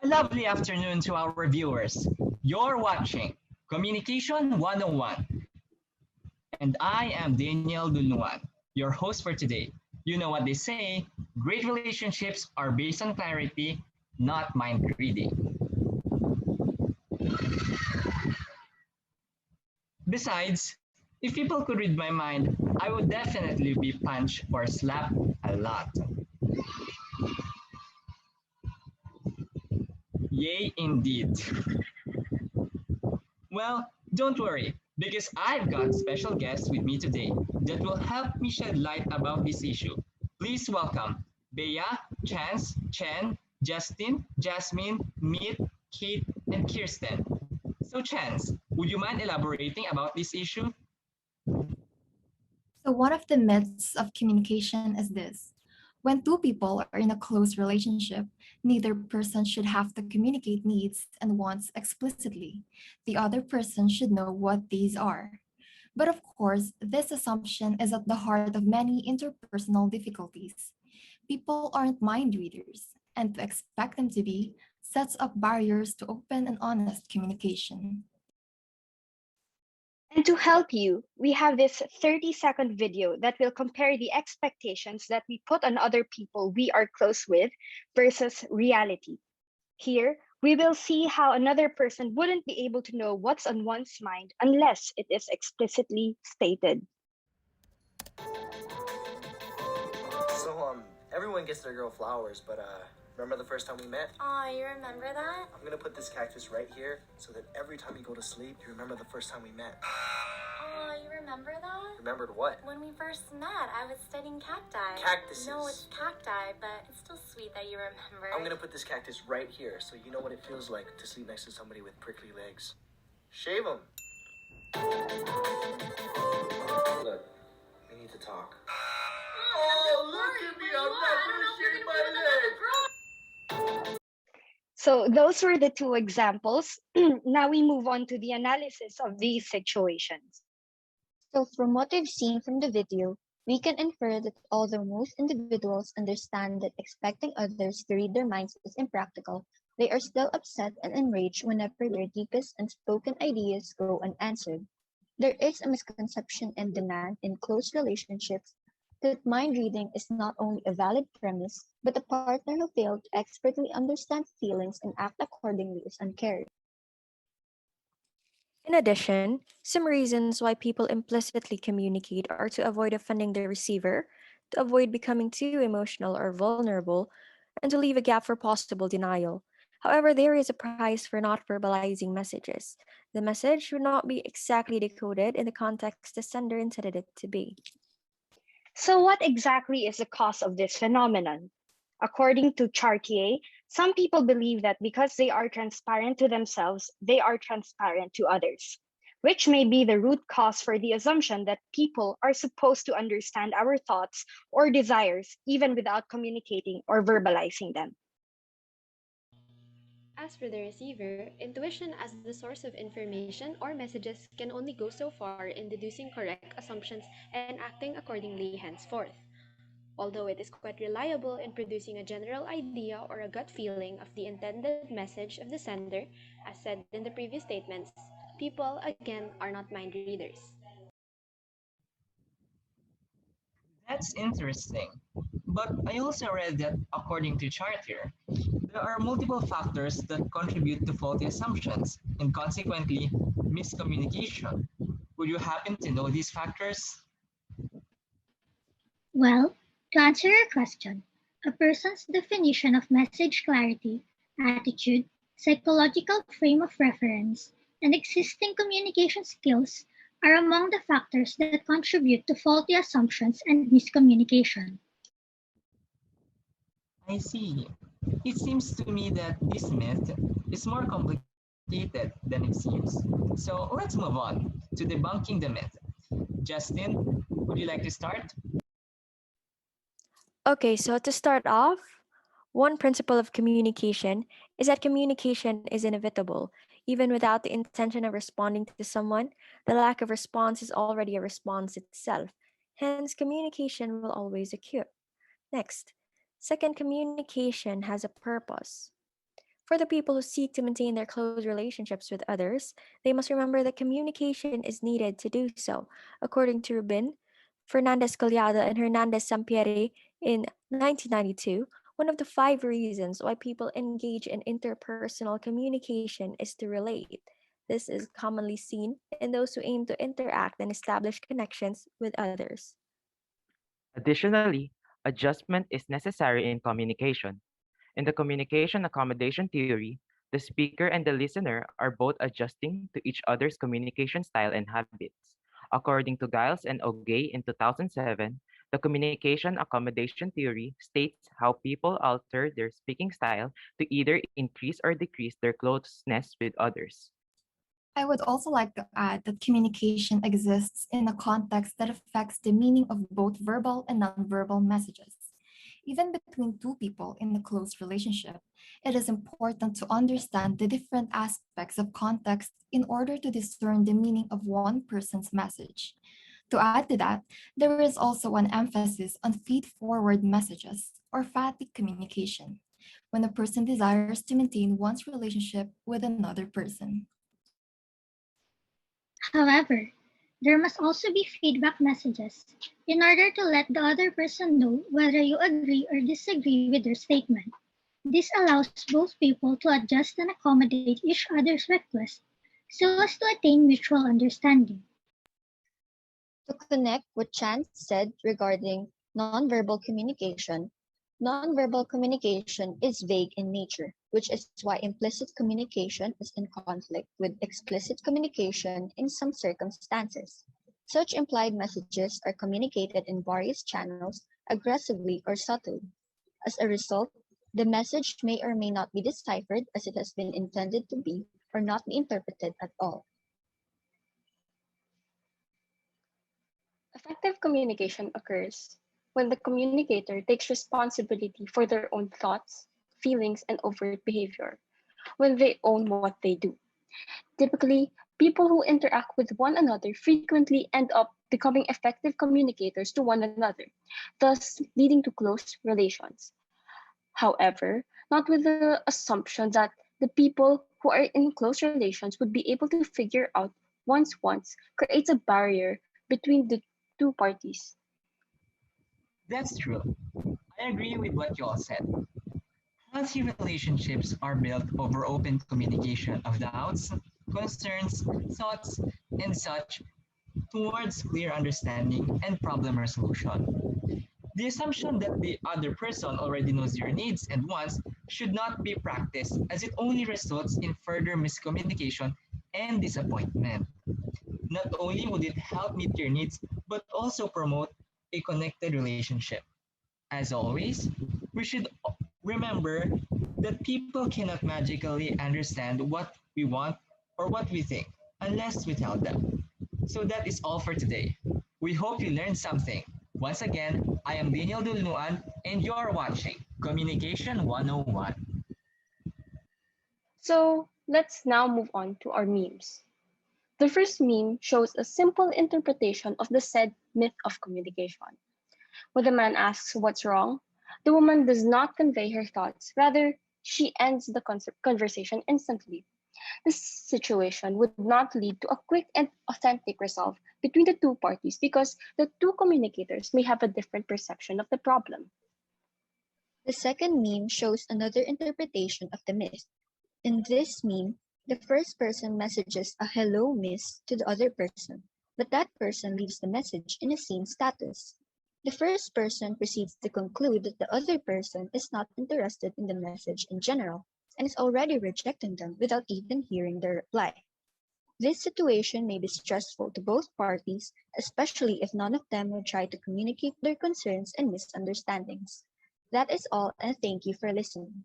Lovely afternoon to our viewers. You're watching Communication 101, and I am Daniel Dulnuan, your host for today. You know what they say, great relationships are based on clarity, not mind reading. Besides, if people could read my mind, I would definitely be punched or slapped a lot. Yay, indeed. Well, don't worry, because I've got special guests with me today that will help me shed light about this issue. Please welcome Bea, Chance, Chen, Justin, Jasmine, Meet, Kate, and Kirsten. So, Chance, would you mind elaborating about this issue? So, one of the myths of communication is this: when two people are in a close relationship, neither person should have to communicate needs and wants explicitly. The other person should know what these are. But of course, this assumption is at the heart of many interpersonal difficulties. People aren't mind readers, and to expect them to be sets up barriers to open and honest communication. And to help you, we have this 30-second video that will compare the expectations that we put on other people we are close with versus reality. Here, we will see how another person wouldn't be able to know what's on one's mind unless it is explicitly stated. Everyone gets their girl flowers, but remember the first time we met? Aw, you remember that? I'm gonna put this cactus right here so that every time you go to sleep, you remember the first time we met. Aw, you remember that? Remembered what? When we first met, I was studying cacti. Cactuses. No, it's cacti, but it's still sweet that you remember. I'm gonna put this cactus right here so you know what it feels like to sleep next to somebody with prickly legs. Shave them. Look, we need to talk. Oh, look at me! I'm not gonna shave my legs. So, those were the two examples. Now we move on to the analysis of these situations. So, from what we've seen from the video, we can infer that although most individuals understand that expecting others to read their minds is impractical, they are still upset and enraged whenever their deepest unspoken ideas go unanswered. There is a misconception and demand in close relationships that mind reading is not only a valid premise, but a partner who failed to expertly understand feelings and act accordingly is uncaring. In addition, some reasons why people implicitly communicate are to avoid offending the receiver, to avoid becoming too emotional or vulnerable, and to leave a gap for possible denial. However, there is a price for not verbalizing messages. The message would not be exactly decoded in the context the sender intended it to be. So, what exactly is the cause of this phenomenon? According to Chartier, some people believe that because they are transparent to themselves, they are transparent to others, which may be the root cause for the assumption that people are supposed to understand our thoughts or desires even without communicating or verbalizing them. As for the receiver, intuition as the source of information or messages can only go so far in deducing correct assumptions and acting accordingly henceforth. Although it is quite reliable in producing a general idea or a gut feeling of the intended message of the sender, as said in the previous statements, people, again, are not mind readers. That's interesting. But I also read that according to Chartier, there are multiple factors that contribute to faulty assumptions and consequently miscommunication. Would you happen to know these factors? Well, to answer your question, a person's definition of message clarity, attitude, psychological frame of reference, and existing communication skills are among the factors that contribute to faulty assumptions and miscommunication. I see. It seems to me that this myth is more complicated than it seems. So let's move on to debunking the myth. Justin, would you like to start? Okay, so to start off, one principle of communication is that communication is inevitable. Even without the intention of responding to someone, the lack of response is already a response itself. Hence, communication will always occur. Next, second, communication has a purpose. For the people who seek to maintain their close relationships with others, they must remember that communication is needed to do so. According to Rubin, Fernandez Collada, and Hernandez Sampieri in 1992, one of the five reasons why people engage in interpersonal communication is to relate. This is commonly seen in those who aim to interact and establish connections with others. Additionally, adjustment is necessary in communication. In the communication accommodation theory, the speaker and the listener are both adjusting to each other's communication style and habits. According to Giles and Ogay in 2007, the communication accommodation theory states how people alter their speaking style to either increase or decrease their closeness with others. I would also like to add that communication exists in a context that affects the meaning of both verbal and nonverbal messages. Even between two people in a close relationship, it is important to understand the different aspects of context in order to discern the meaning of one person's message. To add to that, there is also an emphasis on feed forward messages or fatigue communication when a person desires to maintain one's relationship with another person. However, there must also be feedback messages in order to let the other person know whether you agree or disagree with their statement. This allows both people to adjust and accommodate each other's requests so as to attain mutual understanding. To connect what Chan said regarding nonverbal communication, nonverbal communication is vague in nature, which is why implicit communication is in conflict with explicit communication in some circumstances. Such implied messages are communicated in various channels, aggressively or subtly. As a result, the message may or may not be deciphered as it has been intended to be or not be interpreted at all. Effective communication occurs when the communicator takes responsibility for their own thoughts, feelings, and overt behavior, when they own what they do. Typically, people who interact with one another frequently end up becoming effective communicators to one another, thus leading to close relations. However, not with the assumption that the people who are in close relations would be able to figure out once creates a barrier between the two parties. That's true. I agree with what you all said. Healthy relationships are built over open communication of doubts, concerns, thoughts, and such towards clear understanding and problem resolution. The assumption that the other person already knows your needs and wants should not be practiced as it only results in further miscommunication and disappointment. Not only would it help meet your needs, but also promote a connected relationship. As always, we should remember that people cannot magically understand what we want or what we think unless we tell them. So that is all for today. We hope you learned something. Once again, I am Daniel Dulnuan and you're watching Communication 101. So let's now move on to our memes. The first meme shows a simple interpretation of the said myth of communication. When the man asks what's wrong, the woman does not convey her thoughts. Rather, she ends the conversation instantly. This situation would not lead to a quick and authentic resolve between the two parties because the two communicators may have a different perception of the problem. The second meme shows another interpretation of the myth. In this meme, the first person messages a hello miss to the other person, but that person leaves the message in the same status. The first person proceeds to conclude that the other person is not interested in the message in general and is already rejecting them without even hearing their reply. This situation may be stressful to both parties, especially if none of them would try to communicate their concerns and misunderstandings. That is all, and thank you for listening.